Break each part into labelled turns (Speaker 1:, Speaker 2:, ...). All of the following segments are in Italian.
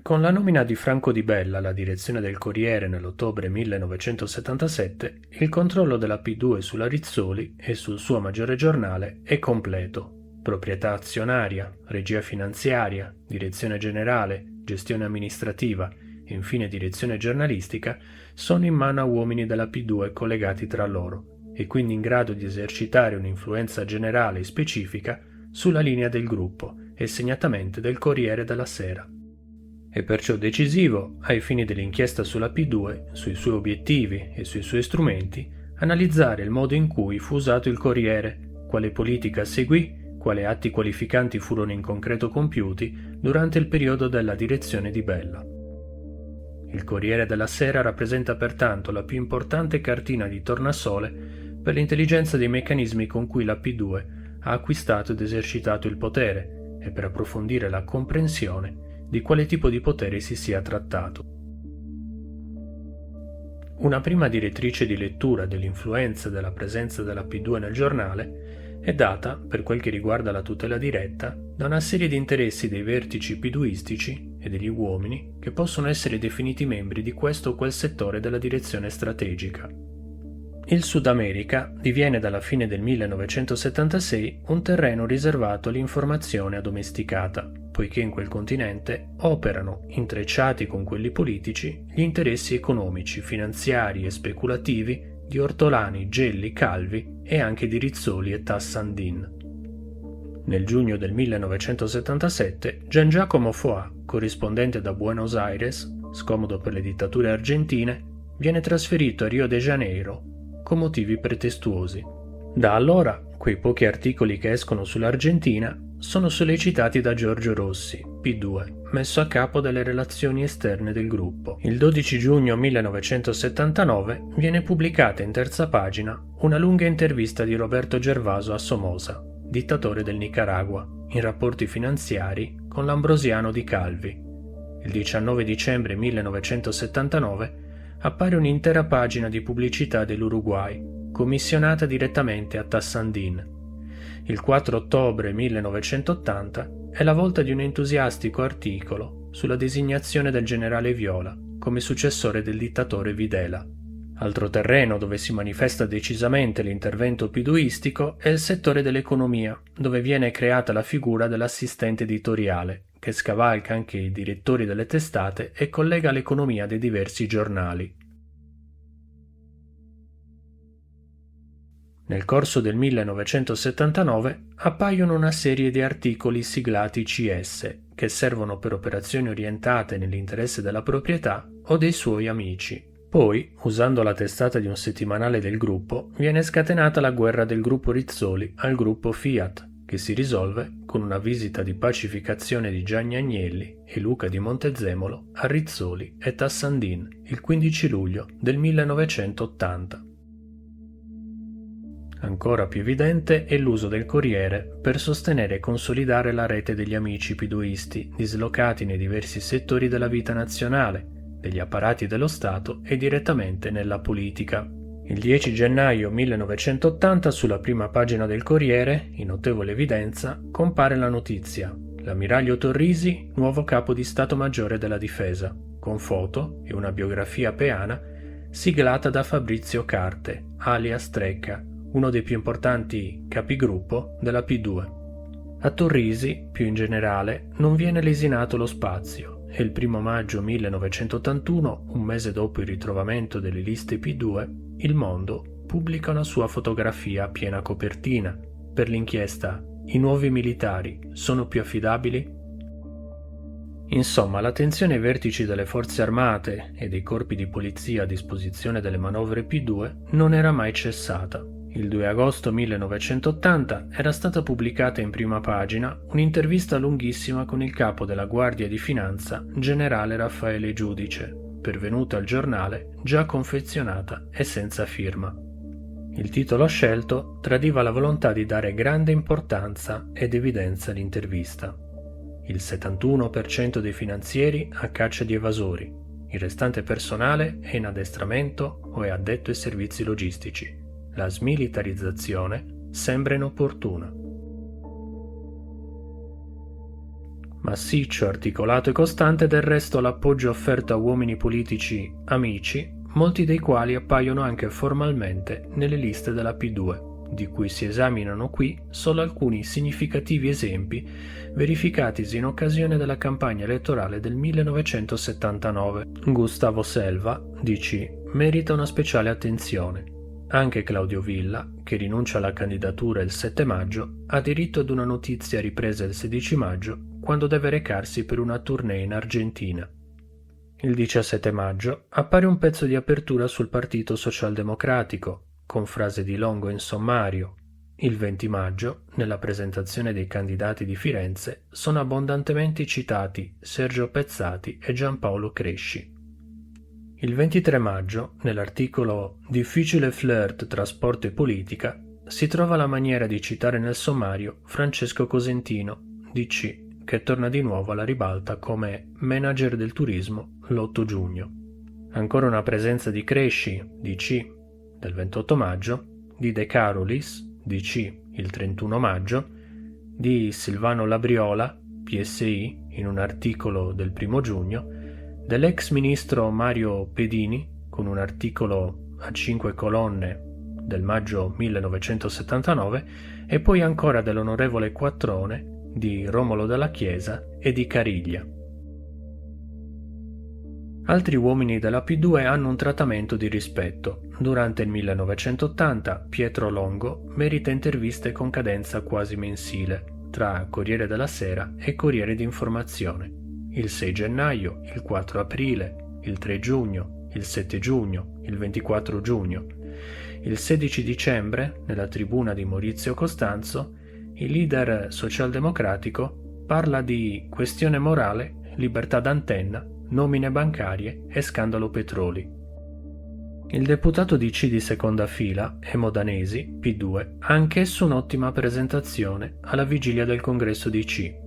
Speaker 1: Con la nomina di Franco Di Bella alla direzione del Corriere nell'ottobre 1977, il controllo della P2 sulla Rizzoli e sul suo maggiore giornale è completo. Proprietà azionaria, regia finanziaria, direzione generale, gestione amministrativa e infine direzione giornalistica sono in mano a uomini della P2 collegati tra loro e quindi in grado di esercitare un'influenza generale e specifica sulla linea del gruppo e segnatamente del Corriere della Sera. È perciò decisivo, ai fini dell'inchiesta sulla P2, sui suoi obiettivi e sui suoi strumenti, analizzare il modo in cui fu usato il Corriere, quale politica seguì, quali atti qualificanti furono in concreto compiuti durante il periodo della direzione di Bella. Il Corriere della Sera rappresenta pertanto la più importante cartina di tornasole per l'intelligenza dei meccanismi con cui la P2 ha acquistato ed esercitato il potere e per approfondire la comprensione di quale tipo di potere si sia trattato. Una prima direttrice di lettura dell'influenza e della presenza della P2 nel giornale è data, per quel che riguarda la tutela diretta, da una serie di interessi dei vertici piduistici e degli uomini che possono essere definiti membri di questo o quel settore della direzione strategica. Il Sud America diviene dalla fine del 1976 un terreno riservato all'informazione addomesticata, poiché in quel continente operano, intrecciati con quelli politici, gli interessi economici, finanziari e speculativi di Ortolani, Gelli, Calvi e anche di Rizzoli e Tassandin. Nel giugno del 1977 Gian Giacomo Foà, corrispondente da Buenos Aires, scomodo per le dittature argentine, viene trasferito a Rio de Janeiro con motivi pretestuosi. Da allora, quei pochi articoli che escono sull'Argentina sono sollecitati da Giorgio Rossi, P2, messo a capo delle relazioni esterne del gruppo. Il 12 giugno 1979 viene pubblicata in terza pagina una lunga intervista di Roberto Gervaso a Somoza, dittatore del Nicaragua, in rapporti finanziari con l'Ambrosiano di Calvi. Il 19 dicembre 1979 appare un'intera pagina di pubblicità dell'Uruguay, commissionata direttamente a Tassandin. Il 4 ottobre 1980 è la volta di un entusiastico articolo sulla designazione del generale Viola come successore del dittatore Videla. Altro terreno dove si manifesta decisamente l'intervento piduistico è il settore dell'economia, dove viene creata la figura dell'assistente editoriale, che scavalca anche i direttori delle testate e collega l'economia dei diversi giornali. Nel corso del 1979 appaiono una serie di articoli siglati CS, che servono per operazioni orientate nell'interesse della proprietà o dei suoi amici. Poi, usando la testata di un settimanale del gruppo, viene scatenata la guerra del gruppo Rizzoli al gruppo Fiat, che si risolve con una visita di pacificazione di Gianni Agnelli e Luca di Montezemolo a Rizzoli e Tassandin il 15 luglio del 1980. Ancora più evidente è l'uso del Corriere per sostenere e consolidare la rete degli amici piduisti dislocati nei diversi settori della vita nazionale, degli apparati dello Stato e direttamente nella politica. Il 10 gennaio 1980 sulla prima pagina del Corriere, in notevole evidenza, compare la notizia: l'ammiraglio Torrisi, nuovo capo di Stato Maggiore della Difesa, con foto e una biografia peana siglata da Fabrizio Carte, alias Trecca, uno dei più importanti capigruppo della P2. A Torrisi, più in generale, non viene lesinato lo spazio e il 1 maggio 1981, un mese dopo il ritrovamento delle liste P2, Il Mondo pubblica una sua fotografia a piena copertina per l'inchiesta «I nuovi militari sono più affidabili?». Insomma, l'attenzione ai vertici delle forze armate e dei corpi di polizia a disposizione delle manovre P2 non era mai cessata. Il 2 agosto 1980 era stata pubblicata in prima pagina un'intervista lunghissima con il capo della Guardia di Finanza, generale Raffaele Giudice, pervenuta al giornale già confezionata e senza firma. Il titolo scelto tradiva la volontà di dare grande importanza ed evidenza all'intervista. Il 71% dei finanzieri a caccia di evasori, il restante personale è in addestramento o è addetto ai servizi logistici. La smilitarizzazione sembra inopportuna. Massiccio, articolato e costante del resto l'appoggio offerto a uomini politici amici, molti dei quali appaiono anche formalmente nelle liste della P2, di cui si esaminano qui solo alcuni significativi esempi verificatisi in occasione della campagna elettorale del 1979. Gustavo Selva, DC, merita una speciale attenzione. Anche Claudio Villa, che rinuncia alla candidatura il 7 maggio, ha diritto ad una notizia ripresa il 16 maggio, quando deve recarsi per una tournée in Argentina. Il 17 maggio appare un pezzo di apertura sul Partito Socialdemocratico, con frase di Longo in sommario. Il 20 maggio, nella presentazione dei candidati di Firenze, sono abbondantemente citati Sergio Pezzati e Giampaolo Cresci. Il 23 maggio, nell'articolo Difficile flirt tra sport e politica, si trova la maniera di citare nel sommario Francesco Cosentino, DC, che torna di nuovo alla ribalta come manager del turismo l'8 giugno. Ancora una presenza di Cresci, DC, del 28 maggio, di De Carolis, DC, il 31 maggio, di Silvano Labriola, PSI, in un articolo del 1 giugno, dell'ex ministro Mario Pedini, con un articolo a 5 colonne del maggio 1979, e poi ancora dell'onorevole Quattrone, di Romolo Dalla Chiesa e di Cariglia. Altri uomini della P2 hanno un trattamento di rispetto. Durante il 1980 Pietro Longo merita interviste con cadenza quasi mensile, tra Corriere della Sera e Corriere d'Informazione. Il 6 gennaio, il 4 aprile, il 3 giugno, il 7 giugno, il 24 giugno. Il 16 dicembre, nella tribuna di Maurizio Costanzo, il leader socialdemocratico parla di questione morale, libertà d'antenna, nomine bancarie e scandalo petroli. Il deputato DC di seconda fila, Emo Danesi, P2, ha anch'esso un'ottima presentazione alla vigilia del congresso DC.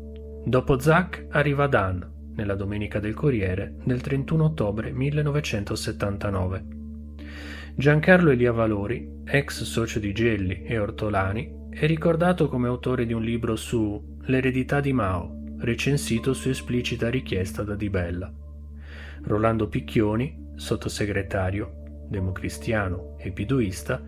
Speaker 1: Dopo Zac arriva Dan, nella Domenica del Corriere del 31 ottobre 1979. Giancarlo Elia Valori, ex socio di Gelli e Ortolani, è ricordato come autore di un libro su L'eredità di Mao, recensito su esplicita richiesta da Di Bella. Rolando Picchioni, sottosegretario, democristiano e piduista,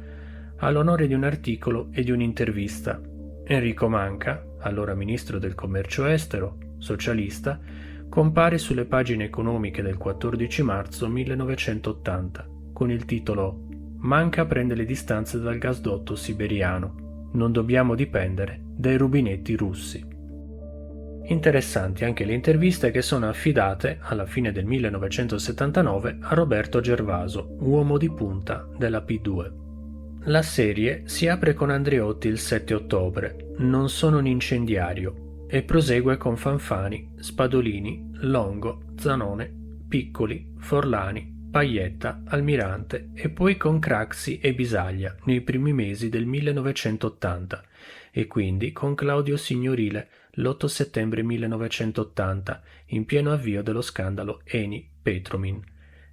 Speaker 1: ha l'onore di un articolo e di un'intervista. Enrico Manca, allora ministro del commercio estero, socialista, compare sulle pagine economiche del 14 marzo 1980 con il titolo Manca prende le distanze dal gasdotto siberiano. Non dobbiamo dipendere dai rubinetti russi. Interessanti anche le interviste che sono affidate alla fine del 1979 a Roberto Gervaso, uomo di punta della P2. La serie si apre con Andreotti il 7 ottobre, Non sono un incendiario, e prosegue con Fanfani, Spadolini, Longo, Zanone, Piccoli, Forlani, Paietta, Almirante e poi con Craxi e Bisaglia nei primi mesi del 1980 e quindi con Claudio Signorile l'8 settembre 1980 in pieno avvio dello scandalo Eni Petromin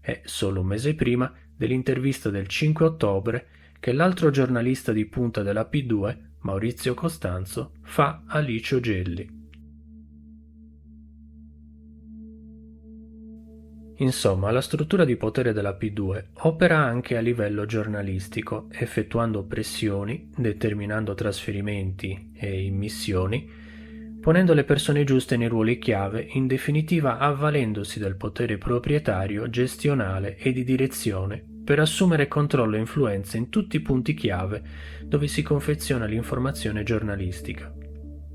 Speaker 1: e solo un mese prima dell'intervista del 5 ottobre che l'altro giornalista di punta della P2, Maurizio Costanzo, fa a Licio Gelli. Insomma, la struttura di potere della P2 opera anche a livello giornalistico, effettuando pressioni, determinando trasferimenti e immissioni, ponendo le persone giuste nei ruoli chiave, in definitiva avvalendosi del potere proprietario, gestionale e di direzione per assumere controllo e influenza in tutti i punti chiave dove si confeziona l'informazione giornalistica.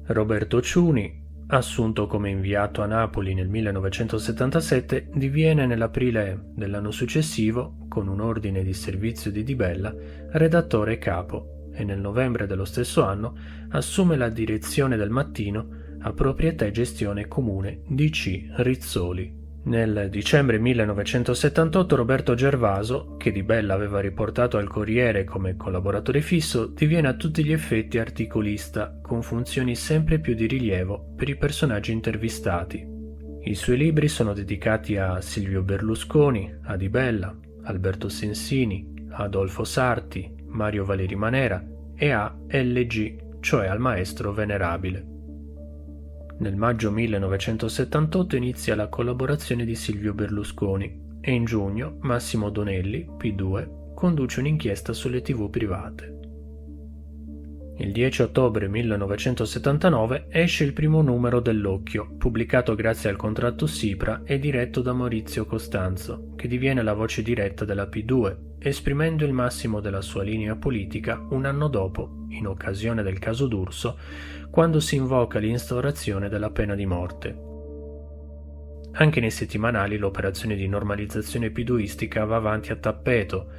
Speaker 1: Roberto Ciuni, assunto come inviato a Napoli nel 1977, diviene nell'aprile dell'anno successivo, con un ordine di servizio di Di Bella, redattore capo e nel novembre dello stesso anno assume la direzione del Mattino a proprietà e gestione comune DC Rizzoli. Nel dicembre 1978 Roberto Gervaso, che Di Bella aveva riportato al Corriere come collaboratore fisso, diviene a tutti gli effetti articolista, con funzioni sempre più di rilievo per i personaggi intervistati. I suoi libri sono dedicati a Silvio Berlusconi, a Di Bella, Alberto Sensini, Adolfo Sarti, Mario Valeri Manera e a LG, cioè al maestro venerabile. Nel maggio 1978 inizia la collaborazione di Silvio Berlusconi e in giugno Massimo Donelli, P2, conduce un'inchiesta sulle TV private. Il 10 ottobre 1979 esce il primo numero dell'Occhio, pubblicato grazie al contratto SIPRA e diretto da Maurizio Costanzo, che diviene la voce diretta della P2, esprimendo il massimo della sua linea politica un anno dopo, in occasione del caso D'Urso, quando si invoca l'instaurazione della pena di morte. Anche nei settimanali l'operazione di normalizzazione piduistica va avanti a tappeto.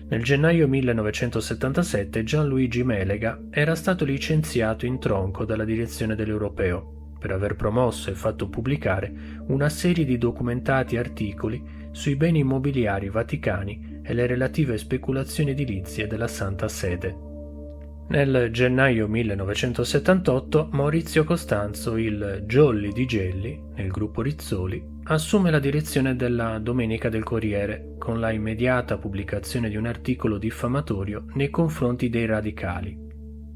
Speaker 1: Nel gennaio 1977 Gianluigi Melega era stato licenziato in tronco dalla direzione dell'Europeo per aver promosso e fatto pubblicare una serie di documentati articoli sui beni immobiliari vaticani e le relative speculazioni edilizie della Santa Sede. Nel gennaio 1978 Maurizio Costanzo, il Jolly di Gelli, nel gruppo Rizzoli, assume la direzione della Domenica del Corriere con la immediata pubblicazione di un articolo diffamatorio nei confronti dei radicali.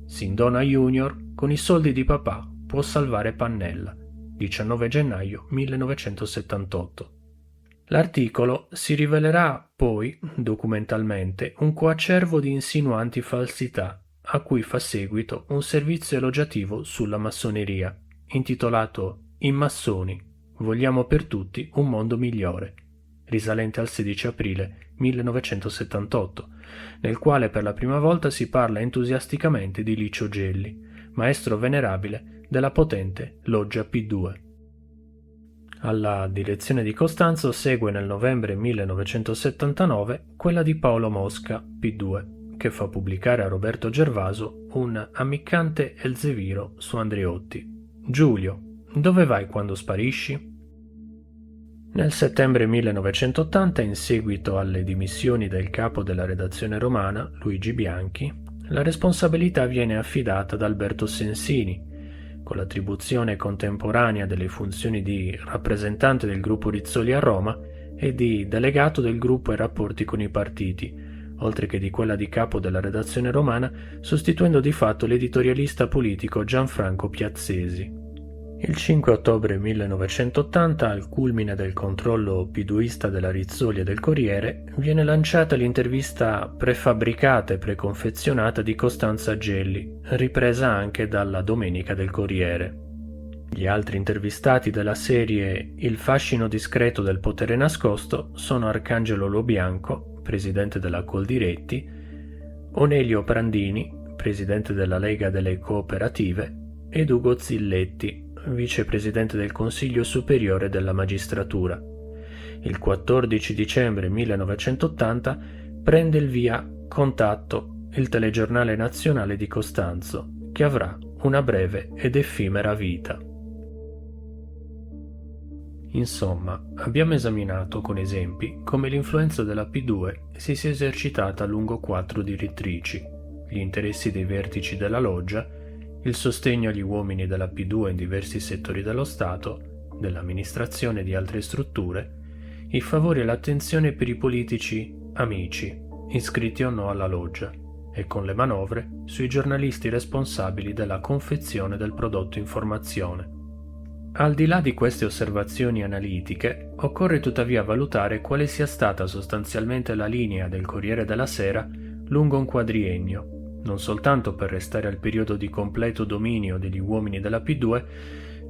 Speaker 1: Sindona Junior, con i soldi di papà, può salvare Pannella, 19 gennaio 1978. L'articolo si rivelerà poi, documentalmente, un coacervo di insinuanti falsità, a cui fa seguito un servizio elogiativo sulla massoneria, intitolato I massoni, vogliamo per tutti un mondo migliore, risalente al 16 aprile 1978, nel quale per la prima volta si parla entusiasticamente di Licio Gelli, maestro venerabile della potente Loggia P2. Alla direzione di Costanzo segue nel novembre 1979 quella di Paolo Mosca, P2, che fa pubblicare a Roberto Gervaso un ammiccante Elzeviro su Andreotti. Giulio, dove vai quando sparisci? Nel settembre 1980, in seguito alle dimissioni del capo della redazione romana, Luigi Bianchi, la responsabilità viene affidata ad Alberto Sensini, con l'attribuzione contemporanea delle funzioni di rappresentante del gruppo Rizzoli a Roma e di delegato del gruppo ai rapporti con i partiti, oltre che di quella di capo della redazione romana, sostituendo di fatto l'editorialista politico Gianfranco Piazzesi. Il 5 ottobre 1980, al culmine del controllo piduista della Rizzoli e del Corriere, viene lanciata l'intervista prefabbricata e preconfezionata di Costanza Gelli, ripresa anche dalla Domenica del Corriere. Gli altri intervistati della serie Il fascino discreto del potere nascosto sono Arcangelo Lobianco, presidente della Coldiretti, Onelio Prandini, presidente della Lega delle Cooperative, ed Ugo Zilletti, vicepresidente del Consiglio Superiore della Magistratura. Il 14 dicembre 1980 prende il via Contatto, il telegiornale nazionale di Costanzo, che avrà una breve ed effimera vita. Insomma, abbiamo esaminato con esempi come l'influenza della P2 si sia esercitata lungo 4 direttrici: gli interessi dei vertici della loggia, il sostegno agli uomini della P2 in diversi settori dello Stato, dell'amministrazione e di altre strutture, i favori e l'attenzione per i politici amici, iscritti o no alla loggia, e con le manovre sui giornalisti responsabili della confezione del prodotto informazione. Al di là di queste osservazioni analitiche, occorre tuttavia valutare quale sia stata sostanzialmente la linea del Corriere della Sera lungo un quadriennio, non soltanto per restare al periodo di completo dominio degli uomini della P2,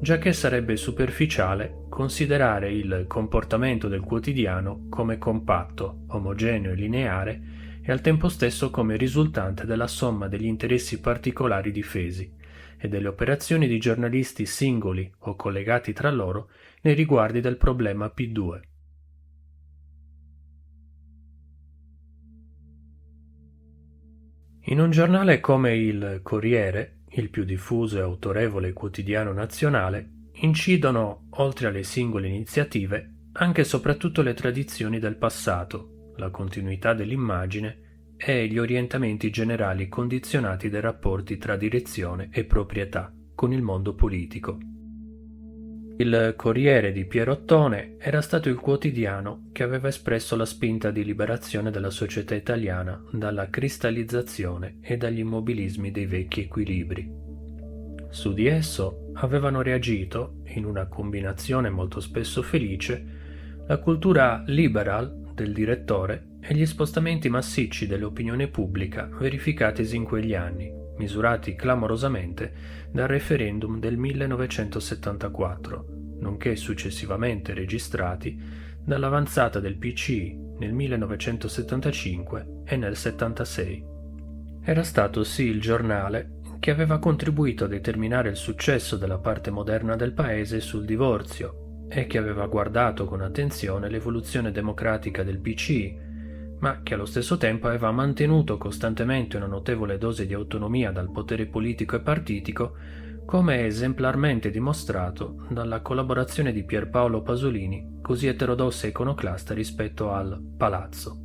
Speaker 1: giacché sarebbe superficiale considerare il comportamento del quotidiano come compatto, omogeneo e lineare e al tempo stesso come risultante della somma degli interessi particolari difesi e delle operazioni di giornalisti singoli o collegati tra loro nei riguardi del problema P2. In un giornale come il Corriere, il più diffuso e autorevole quotidiano nazionale, incidono, oltre alle singole iniziative, anche e soprattutto le tradizioni del passato, la continuità dell'immagine e gli orientamenti generali condizionati dai rapporti tra direzione e proprietà con il mondo politico. Il Corriere di Piero Ottone era stato il quotidiano che aveva espresso la spinta di liberazione della società italiana dalla cristallizzazione e dagli immobilismi dei vecchi equilibri. Su di esso avevano reagito, in una combinazione molto spesso felice, la cultura liberal del direttore e gli spostamenti massicci dell'opinione pubblica verificatisi in quegli anni, misurati clamorosamente dal referendum del 1974, nonché successivamente registrati dall'avanzata del PCI nel 1975 e nel 76. Era stato sì il giornale che aveva contribuito a determinare il successo della parte moderna del paese sul divorzio e che aveva guardato con attenzione l'evoluzione democratica del PCI, ma che allo stesso tempo aveva mantenuto costantemente una notevole dose di autonomia dal potere politico e partitico, come è esemplarmente dimostrato dalla collaborazione di Pierpaolo Pasolini, così eterodossa e iconoclasta rispetto al Palazzo.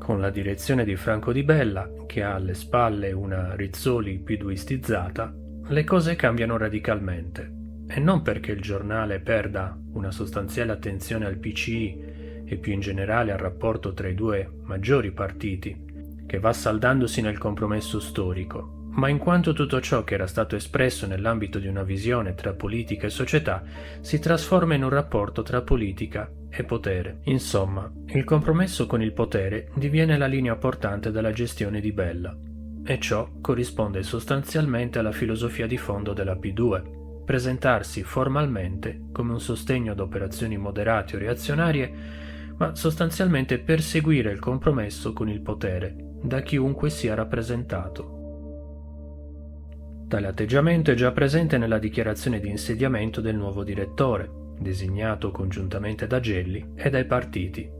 Speaker 1: Con la direzione di Franco Di Bella, che ha alle spalle una Rizzoli piduistizzata, le cose cambiano radicalmente, e non perché il giornale perda una sostanziale attenzione al PCI e più in generale al rapporto tra i due maggiori partiti, che va saldandosi nel compromesso storico, ma in quanto tutto ciò che era stato espresso nell'ambito di una visione tra politica e società si trasforma in un rapporto tra politica e potere. Insomma, il compromesso con il potere diviene la linea portante della gestione di Bella, e ciò corrisponde sostanzialmente alla filosofia di fondo della P2, presentarsi formalmente come un sostegno ad operazioni moderate o reazionarie, ma sostanzialmente perseguire il compromesso con il potere, da chiunque sia rappresentato. Tale atteggiamento è già presente nella dichiarazione di insediamento del nuovo direttore, designato congiuntamente da Gelli e dai partiti.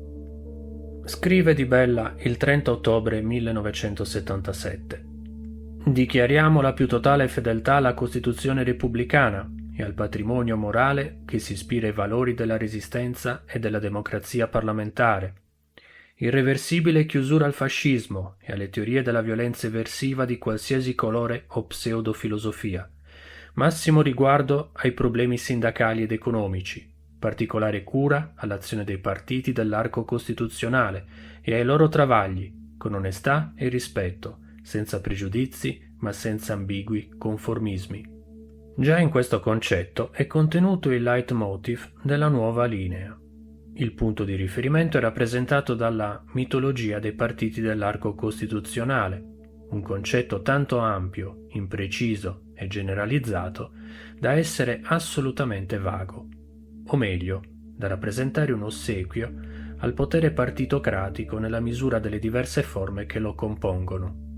Speaker 1: Scrive Di Bella il 30 ottobre 1977. Dichiariamo la più totale fedeltà alla Costituzione repubblicana e al patrimonio morale che si ispira ai valori della Resistenza e della democrazia parlamentare. Irreversibile chiusura al fascismo e alle teorie della violenza eversiva di qualsiasi colore o pseudofilosofia. Massimo riguardo ai problemi sindacali ed economici. Particolare cura all'azione dei partiti dell'arco costituzionale e ai loro travagli, con onestà e rispetto, senza pregiudizi ma senza ambigui conformismi. Già in questo concetto è contenuto il leitmotiv della nuova linea. Il punto di riferimento è rappresentato dalla mitologia dei partiti dell'arco costituzionale, un concetto tanto ampio, impreciso e generalizzato da essere assolutamente vago, o meglio, da rappresentare un ossequio al potere partitocratico nella misura delle diverse forme che lo compongono.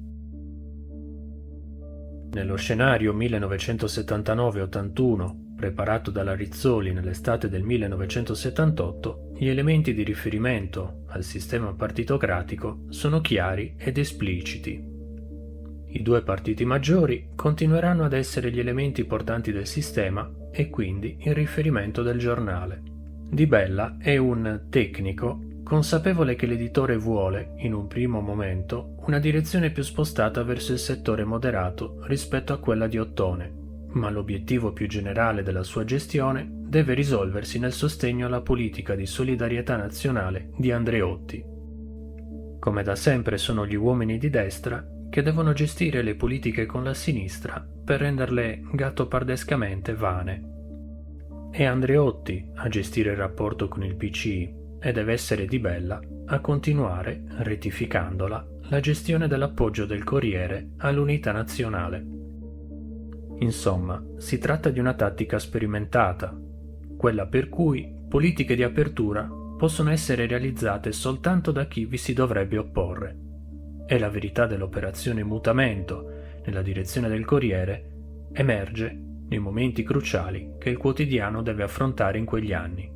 Speaker 1: Nello scenario 1979-81, preparato dalla Rizzoli nell'estate del 1978, gli elementi di riferimento al sistema partitocratico sono chiari ed espliciti. I due partiti maggiori continueranno ad essere gli elementi portanti del sistema e quindi il riferimento del giornale. Di Bella è un tecnico consapevole che l'editore vuole, in un primo momento, una direzione più spostata verso il settore moderato rispetto a quella di Ottone, ma l'obiettivo più generale della sua gestione deve risolversi nel sostegno alla politica di solidarietà nazionale di Andreotti. Come da sempre sono gli uomini di destra che devono gestire le politiche con la sinistra per renderle gattopardescamente vane. È Andreotti a gestire il rapporto con il PCI e deve essere Di Bella a continuare, rettificandola, la gestione dell'appoggio del Corriere all'unità nazionale. Insomma, si tratta di una tattica sperimentata, quella per cui politiche di apertura possono essere realizzate soltanto da chi vi si dovrebbe opporre. E la verità dell'operazione mutamento nella direzione del Corriere emerge nei momenti cruciali che il quotidiano deve affrontare in quegli anni.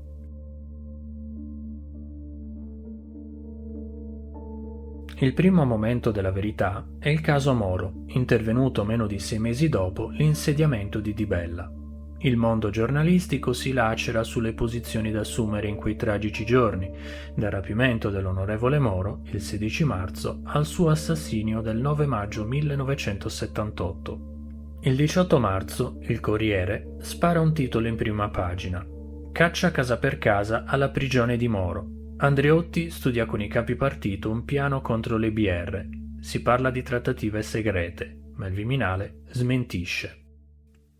Speaker 1: Il primo momento della verità è il caso Moro, intervenuto meno di 6 mesi dopo l'insediamento di Di Bella. Il mondo giornalistico si lacera sulle posizioni da assumere in quei tragici giorni, dal rapimento dell'onorevole Moro, il 16 marzo, al suo assassinio del 9 maggio 1978. Il 18 marzo, il Corriere spara un titolo in prima pagina. Caccia casa per casa alla prigione di Moro. Andreotti studia con i capi partito un piano contro le BR. Si parla di trattative segrete. ma il Viminale smentisce.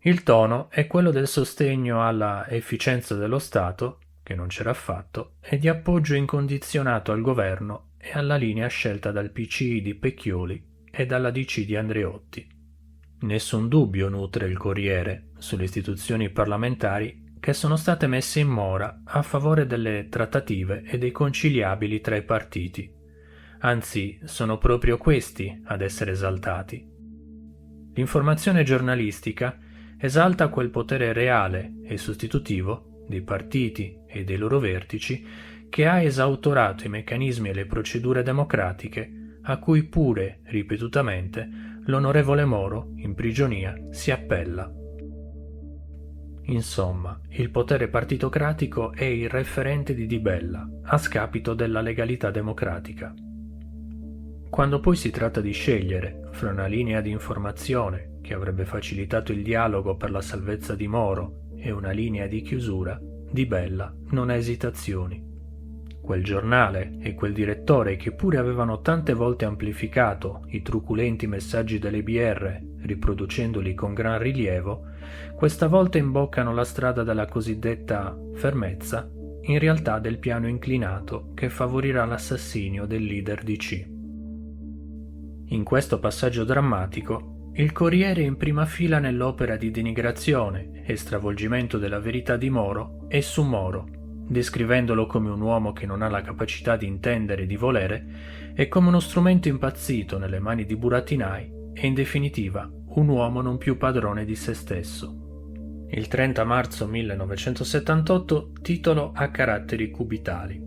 Speaker 1: Il tono è quello del sostegno alla efficienza dello Stato, che non c'era affatto, e di appoggio incondizionato al governo e alla linea scelta dal PCI di Pecchioli e dalla DC di Andreotti. Nessun dubbio nutre il Corriere sulle istituzioni parlamentari che sono state messe in mora a favore delle trattative e dei conciliabili tra i partiti. Anzi, sono proprio questi ad essere esaltati. L'informazione giornalistica esalta quel potere reale e sostitutivo dei partiti e dei loro vertici che ha esautorato i meccanismi e le procedure democratiche a cui pure, ripetutamente, l'onorevole Moro, in prigionia, si appella. Insomma, il potere partitocratico è il referente di Di Bella, a scapito della legalità democratica. Quando poi si tratta di scegliere fra una linea di informazione che avrebbe facilitato il dialogo per la salvezza di Moro e una linea di chiusura, Di Bella non ha esitazioni. Quel giornale e quel direttore che pure avevano tante volte amplificato i truculenti messaggi delle BR, riproducendoli con gran rilievo, questa volta imboccano la strada della cosiddetta fermezza, in realtà del piano inclinato che favorirà l'assassinio del leader DC. In questo passaggio drammatico, il Corriere in prima fila nell'opera di denigrazione e stravolgimento della verità di Moro e su Moro, descrivendolo come un uomo che non ha la capacità di intendere e di volere e come uno strumento impazzito nelle mani di burattinai e in definitiva un uomo non più padrone di se stesso. Il 30 marzo 1978 titolo a caratteri cubitali.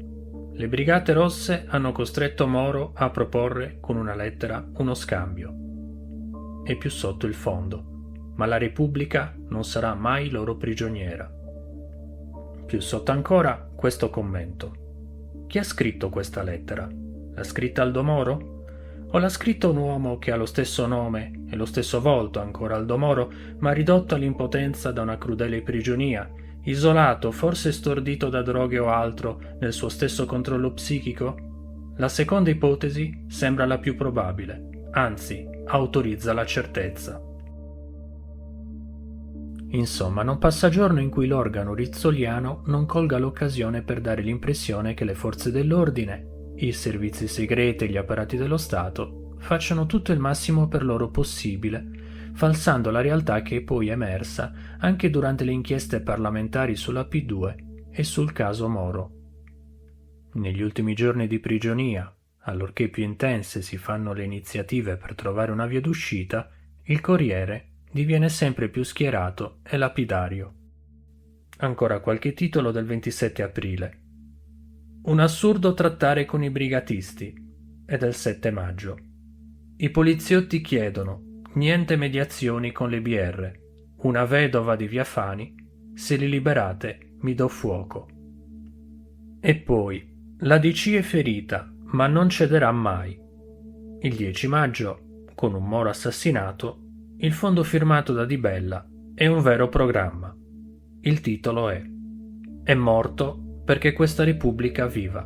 Speaker 1: Le Brigate Rosse hanno costretto Moro a proporre con una lettera uno scambio. E più sotto il fondo. Ma la Repubblica non sarà mai loro prigioniera. Più sotto ancora questo commento. Chi ha scritto questa lettera? L'ha scritta Aldo Moro? O l'ha scritto un uomo che ha lo stesso nome e lo stesso volto ancora Aldo Moro, ma ridotto all'impotenza da una crudele prigionia, isolato, forse stordito da droghe o altro, nel suo stesso controllo psichico? La seconda ipotesi sembra la più probabile, anzi, autorizza la certezza. Insomma, non passa giorno in cui l'organo rizzoliano non colga l'occasione per dare l'impressione che le forze dell'ordine, i servizi segreti e gli apparati dello Stato facciano tutto il massimo per loro possibile, falsando la realtà che è poi emersa anche durante le inchieste parlamentari sulla P2 e sul caso Moro. Negli ultimi giorni di prigionia, allorché più intense si fanno le iniziative per trovare una via d'uscita, il Corriere diviene sempre più schierato e lapidario. Ancora qualche titolo del 27 aprile. Un assurdo trattare con i brigatisti, è del 7 maggio. I poliziotti chiedono niente mediazioni con le BR. Una vedova di Via Fani, se li liberate mi do fuoco. E poi, la DC è ferita, ma non cederà mai. Il 10 maggio, con un Moro assassinato, il fondo firmato da Di Bella è un vero programma. Il titolo è morto perché questa Repubblica viva.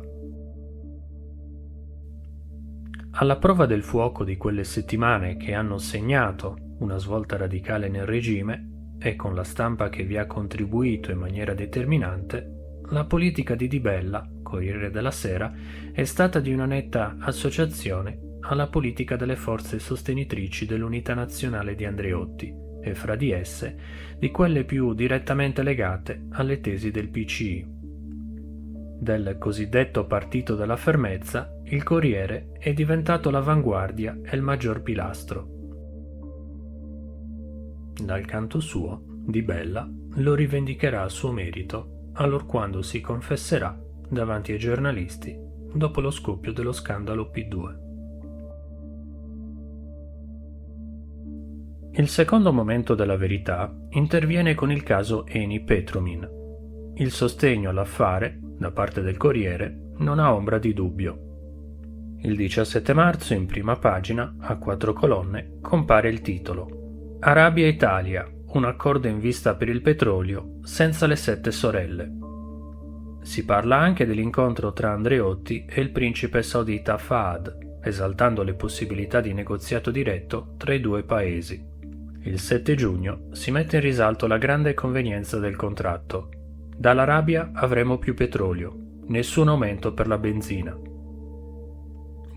Speaker 1: Alla prova del fuoco di quelle settimane che hanno segnato una svolta radicale nel regime e con la stampa che vi ha contribuito in maniera determinante, la politica di Di Bella, Corriere della Sera, è stata di una netta associazione alla politica delle forze sostenitrici dell'Unità Nazionale di Andreotti e fra di esse di quelle più direttamente legate alle tesi del PCI. Del cosiddetto partito della fermezza, il Corriere è diventato l'avanguardia e il maggior pilastro. Dal canto suo, Di Bella lo rivendicherà a suo merito allorquando si confesserà davanti ai giornalisti dopo lo scoppio dello scandalo P2. Il secondo momento della verità interviene con il caso Eni Petromin. Il sostegno all'affare, da parte del Corriere, non ha ombra di dubbio. Il 17 marzo, in prima pagina, a 4 colonne, compare il titolo Arabia-Italia, un accordo in vista per il petrolio senza le 7 sorelle. Si parla anche dell'incontro tra Andreotti e il principe saudita Fahd, esaltando le possibilità di negoziato diretto tra i due paesi. Il 7 giugno si mette in risalto la grande convenienza del contratto. Dall'Arabia avremo più petrolio, nessun aumento per la benzina.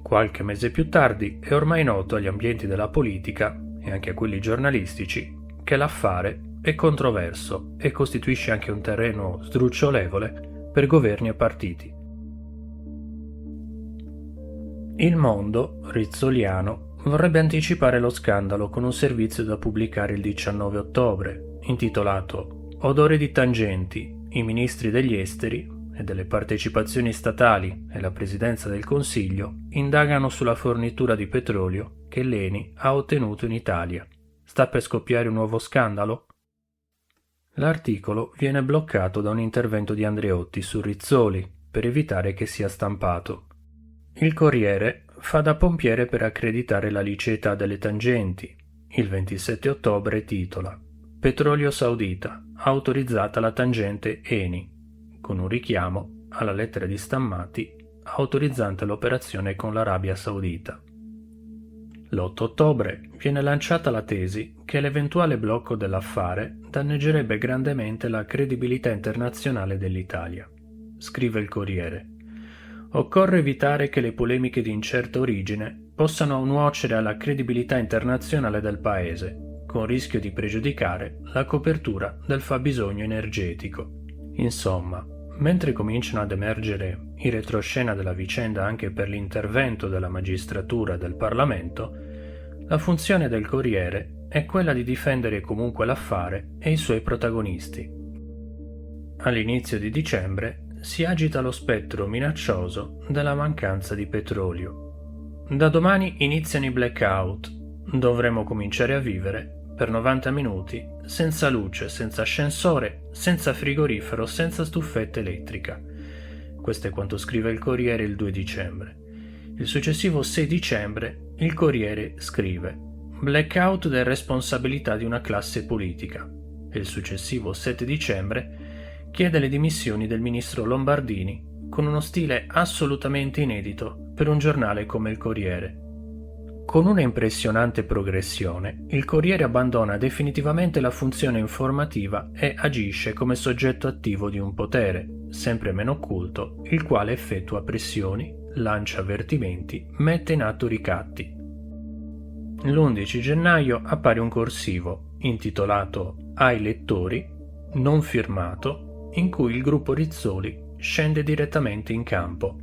Speaker 1: Qualche mese più tardi è ormai noto agli ambienti della politica e anche a quelli giornalistici che l'affare è controverso e costituisce anche un terreno sdrucciolevole per governi e partiti. Il Mondo, rizzoliano, vorrebbe anticipare lo scandalo con un servizio da pubblicare il 19 ottobre, intitolato Odore di tangenti, i ministri degli esteri e delle partecipazioni statali e la Presidenza del Consiglio indagano sulla fornitura di petrolio che l'ENI ha ottenuto in Italia. Sta per scoppiare un nuovo scandalo? L'articolo viene bloccato da un intervento di Andreotti su Rizzoli per evitare che sia stampato. Il Corriere fa da pompiere per accreditare la liceità delle tangenti. Il 27 ottobre titola Petrolio saudita, autorizzata la tangente Eni, con un richiamo alla lettera di Stammati autorizzante l'operazione con l'Arabia Saudita. L'8 ottobre viene lanciata la tesi che l'eventuale blocco dell'affare danneggerebbe grandemente la credibilità internazionale dell'Italia. Scrive il Corriere. Occorre evitare che le polemiche di incerta origine possano nuocere alla credibilità internazionale del Paese, con rischio di pregiudicare la copertura del fabbisogno energetico. Insomma, mentre cominciano ad emergere in retroscena della vicenda anche per l'intervento della magistratura e del Parlamento, la funzione del Corriere è quella di difendere comunque l'affare e i suoi protagonisti. All'inizio di dicembre si agita lo spettro minaccioso della mancanza di petrolio. Da domani iniziano i blackout. Dovremo cominciare a vivere per 90 minuti senza luce, senza ascensore, senza frigorifero, senza stufetta elettrica. Questo è quanto scrive il Corriere il 2 dicembre. Il successivo 6 dicembre il Corriere scrive blackout è responsabilità di una classe politica e il successivo 7 dicembre chiede le dimissioni del ministro Lombardini con uno stile assolutamente inedito per un giornale come il Corriere. Con una impressionante progressione, il Corriere abbandona definitivamente la funzione informativa e agisce come soggetto attivo di un potere, sempre meno occulto, il quale effettua pressioni, lancia avvertimenti, mette in atto ricatti. L'11 gennaio appare un corsivo, intitolato Ai lettori, non firmato, in cui il gruppo Rizzoli scende direttamente in campo.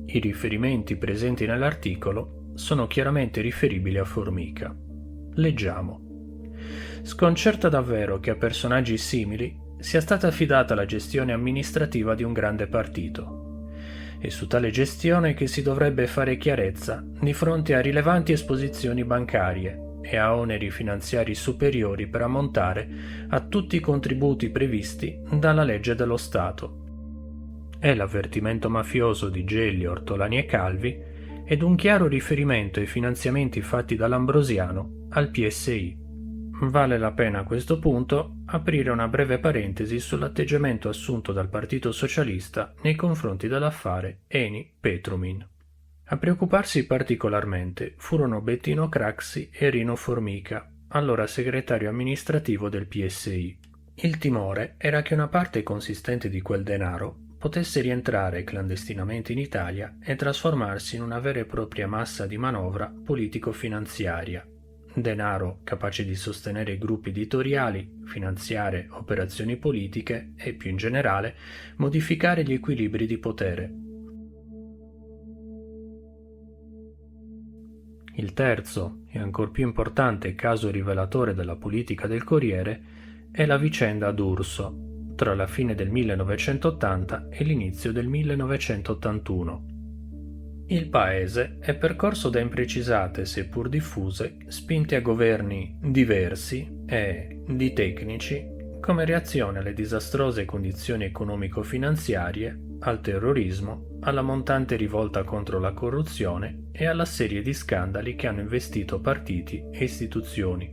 Speaker 1: I riferimenti presenti nell'articolo sono chiaramente riferibili a Formica. Leggiamo. Sconcerta davvero che a personaggi simili sia stata affidata la gestione amministrativa di un grande partito. È su tale gestione che si dovrebbe fare chiarezza di fronte a rilevanti esposizioni bancarie e a oneri finanziari superiori per ammontare a tutti i contributi previsti dalla legge dello Stato. È l'avvertimento mafioso di Gelli, Ortolani e Calvi ed un chiaro riferimento ai finanziamenti fatti dall'Ambrosiano al PSI. Vale la pena a questo punto aprire una breve parentesi sull'atteggiamento assunto dal Partito Socialista nei confronti dell'affare Eni-Petromin. A preoccuparsi particolarmente furono Bettino Craxi e Rino Formica, allora segretario amministrativo del PSI. Il timore era che una parte consistente di quel denaro potesse rientrare clandestinamente in Italia e trasformarsi in una vera e propria massa di manovra politico-finanziaria, denaro capace di sostenere gruppi editoriali, finanziare operazioni politiche e, più in generale, modificare gli equilibri di potere. Il terzo e ancor più importante caso rivelatore della politica del Corriere è la vicenda D'Urso, tra la fine del 1980 e l'inizio del 1981. Il Paese è percorso da imprecisate, seppur diffuse, spinte a governi diversi e di tecnici come reazione alle disastrose condizioni economico-finanziarie, al terrorismo, alla montante rivolta contro la corruzione e alla serie di scandali che hanno investito partiti e istituzioni.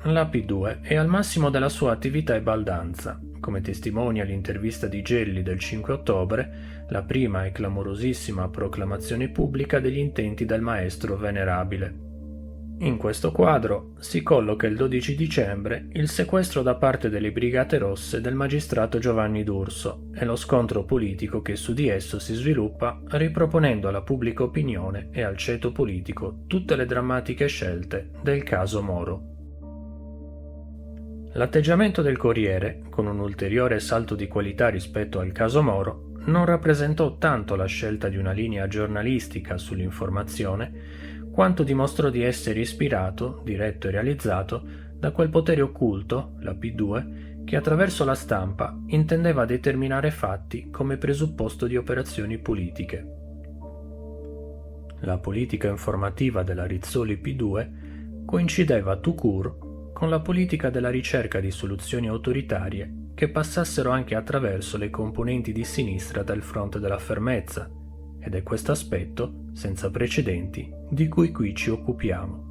Speaker 1: La P2 è al massimo della sua attività e baldanza. Come testimonia l'intervista di Gelli del 5 ottobre, la prima e clamorosissima proclamazione pubblica degli intenti del maestro venerabile. In questo quadro si colloca il 12 dicembre il sequestro da parte delle Brigate Rosse del magistrato Giovanni D'Urso e lo scontro politico che su di esso si sviluppa, riproponendo alla pubblica opinione e al ceto politico tutte le drammatiche scelte del caso Moro. L'atteggiamento del Corriere, con un ulteriore salto di qualità rispetto al caso Moro, non rappresentò tanto la scelta di una linea giornalistica sull'informazione, quanto dimostrò di essere ispirato, diretto e realizzato da quel potere occulto, la P2, che attraverso la stampa intendeva determinare fatti come presupposto di operazioni politiche. La politica informativa della Rizzoli P2 coincideva tout court con la politica della ricerca di soluzioni autoritarie che passassero anche attraverso le componenti di sinistra del fronte della fermezza, ed è questo aspetto, senza precedenti, di cui qui ci occupiamo.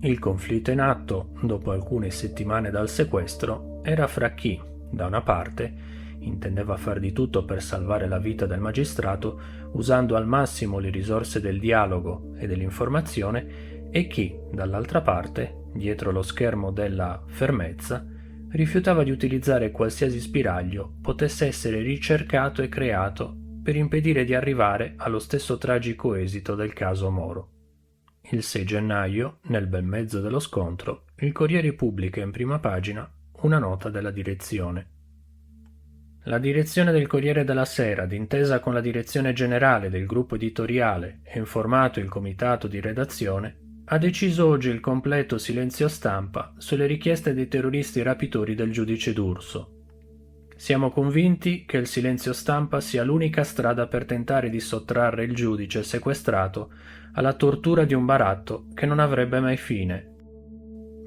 Speaker 1: Il conflitto in atto, dopo alcune settimane dal sequestro, era fra chi, da una parte, intendeva far di tutto per salvare la vita del magistrato, usando al massimo le risorse del dialogo e dell'informazione, e chi, dall'altra parte, dietro lo schermo della fermezza, rifiutava di utilizzare qualsiasi spiraglio potesse essere ricercato e creato per impedire di arrivare allo stesso tragico esito del caso Moro. Il 6 gennaio, nel bel mezzo dello scontro, il Corriere pubblica in prima pagina una nota della direzione. La direzione del Corriere della Sera, d'intesa con la direzione generale del gruppo editoriale e informato il comitato di redazione, ha deciso oggi il completo silenzio stampa sulle richieste dei terroristi rapitori del giudice D'Urso. Siamo convinti che il silenzio stampa sia l'unica strada per tentare di sottrarre il giudice sequestrato alla tortura di un baratto che non avrebbe mai fine.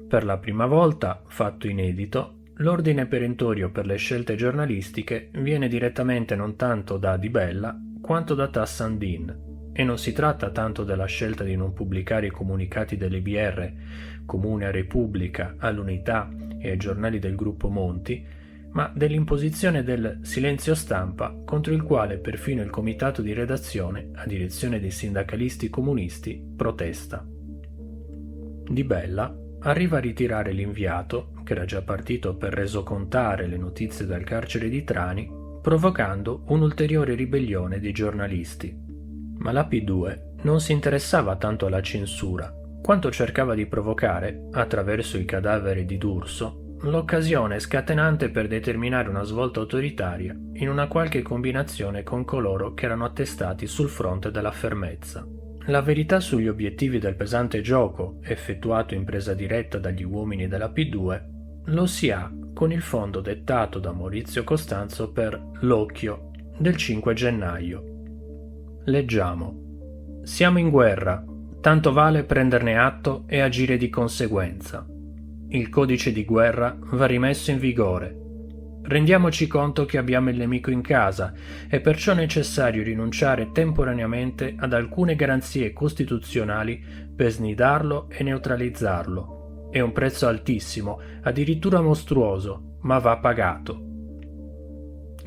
Speaker 1: Per la prima volta, fatto inedito, l'ordine perentorio per le scelte giornalistiche viene direttamente non tanto da Di Bella quanto da Tassandin, e non si tratta tanto della scelta di non pubblicare i comunicati dell'EBR, Comune a Repubblica, all'Unità e ai giornali del gruppo Monti, ma dell'imposizione del silenzio stampa contro il quale perfino il comitato di redazione, a direzione dei sindacalisti comunisti, protesta. Di Bella arriva a ritirare l'inviato, che era già partito per resocontare le notizie dal carcere di Trani, provocando un'ulteriore ribellione dei giornalisti. Ma la P2 non si interessava tanto alla censura, quanto cercava di provocare, attraverso il cadavere di D'Urso, l'occasione scatenante per determinare una svolta autoritaria in una qualche combinazione con coloro che erano attestati sul fronte della fermezza. La verità sugli obiettivi del pesante gioco, effettuato in presa diretta dagli uomini della P2, lo si ha con il fondo dettato da Maurizio Costanzo per L'Occhio del 5 gennaio. Leggiamo: siamo in guerra, tanto vale prenderne atto e agire di conseguenza. Il codice di guerra va rimesso in vigore. Rendiamoci conto che abbiamo il nemico in casa, è perciò necessario rinunciare temporaneamente ad alcune garanzie costituzionali per snidarlo e neutralizzarlo. È un prezzo altissimo, addirittura mostruoso, ma va pagato.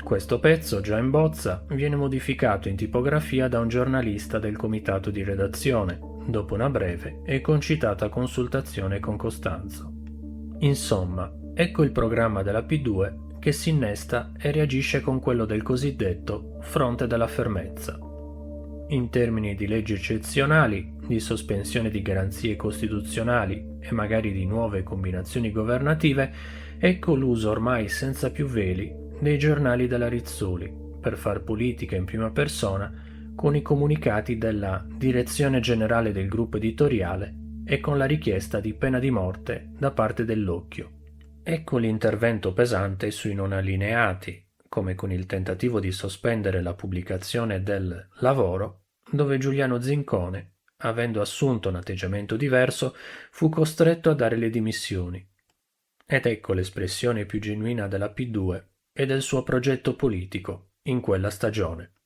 Speaker 1: Questo pezzo, già in bozza, viene modificato in tipografia da un giornalista del comitato di redazione, dopo una breve e concitata consultazione con Costanzo. Insomma, ecco il programma della P2 che si innesta e reagisce con quello del cosiddetto fronte della fermezza. In termini di leggi eccezionali, di sospensione di garanzie costituzionali e magari di nuove combinazioni governative, ecco l'uso ormai senza più veli dei giornali della Rizzoli per far politica in prima persona con i comunicati della direzione generale del gruppo editoriale e con la richiesta di pena di morte da parte dell'Occhio. Ecco l'intervento pesante sui non allineati, come con il tentativo di sospendere la pubblicazione del Lavoro, dove Giuliano Zincone, avendo assunto un atteggiamento diverso, fu costretto a dare le dimissioni. Ed ecco l'espressione più genuina della P2 e del suo progetto politico in quella stagione.